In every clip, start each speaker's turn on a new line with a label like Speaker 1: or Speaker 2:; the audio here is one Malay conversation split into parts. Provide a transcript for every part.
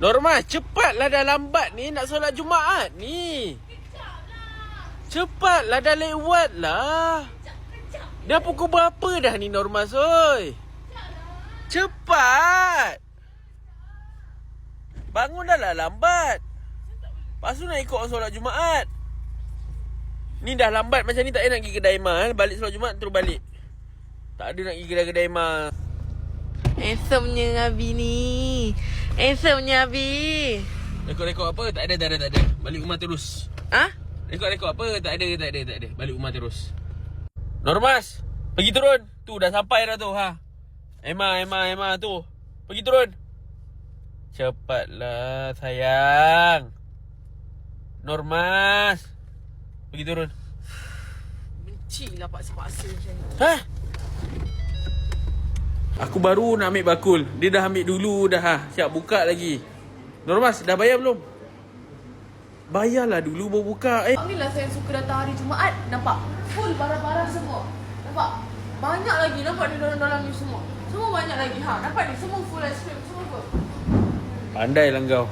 Speaker 1: Norma, cepatlah, dah lambat ni nak solat Jumaat ni. Cepatlah, dah lewat lah. Dah pukul berapa dah ni Norma soy? Cepat. Bangun dah lah lambat. Lepas tu nak ikut orang solat Jumaat. Ni dah lambat macam ni tak payah nak pergi kedai Ma. Balik solat Jumaat terus balik. Tak ada nak pergi kedai-kedai Ma.
Speaker 2: Handsome-nya Abi ni. Handsome-nya Abi.
Speaker 1: Rekod-rekod apa? Tak ada. Balik rumah terus.
Speaker 2: Ha?
Speaker 1: Rekod-rekod apa? Tak ada. Balik rumah terus. Normas, pergi turun. Tu dah sampai dah tu ha. Emma tu. Pergi turun. Cepatlah sayang. Normas, pergi turun.
Speaker 2: Benci lah paksa-paksa macam ni.
Speaker 1: Ha? Aku baru nak ambil bakul. Dia dah ambil dulu dah ha. Siap buka lagi. Normas, dah bayar belum? Bayarlah dulu baru buka.
Speaker 2: Inilah saya suka datang hari Jumaat. Nampak? Full barang-barang semua. Nampak? Banyak lagi. Nampak di dalam ni semua. Semua banyak lagi. Ha, nampak ni? Semua full ice cream. Semua apa?
Speaker 1: Pandailah kau.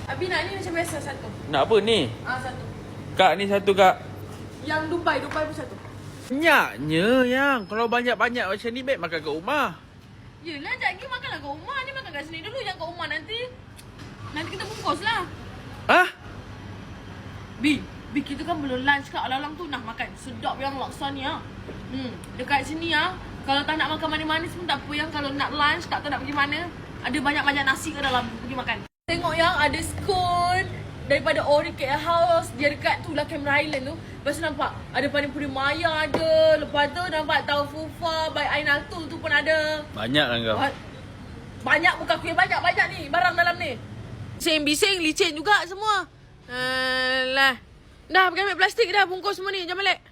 Speaker 2: Abi nak ni macam biasa satu.
Speaker 1: Nak apa ni?
Speaker 2: Satu.
Speaker 1: Kak ni satu kak.
Speaker 2: Yang Dubai pun satu.
Speaker 1: Banyaknya yang. Kalau banyak-banyak macam ni baik makan kat rumah.
Speaker 2: Yelah, sekejap lagi makanlah kat rumah. Ni makan kat sini dulu. Jangan kat rumah nanti. Nanti kita bungkus lah.
Speaker 1: Hah?
Speaker 2: Bi, kita kan belum lunch kat alang tu. Nah, makan. Sedap yang laksa ni ha. Dekat sini ha. Kalau tak nak makan manis-manis pun tak apa. Yang kalau nak lunch, tak tahu nak pergi mana, ada banyak-banyak nasi ke dalam. Pergi makan. Tengok yang ada scone daripada Ori Cake House. Dia dekat tu lah Cameron Highland tu. Lepas tu nampak ada Panipuri Maya ada. Lepas tu nampak Tahu Fufa by Ainatul tu pun ada.
Speaker 1: Banyak lah kau.
Speaker 2: Banyak bukan aku yang banyak ni barang dalam ni. Bising-bising licin juga semua. Alah. Dah pergi ambil plastik dah, bungkus semua ni. Jom balik.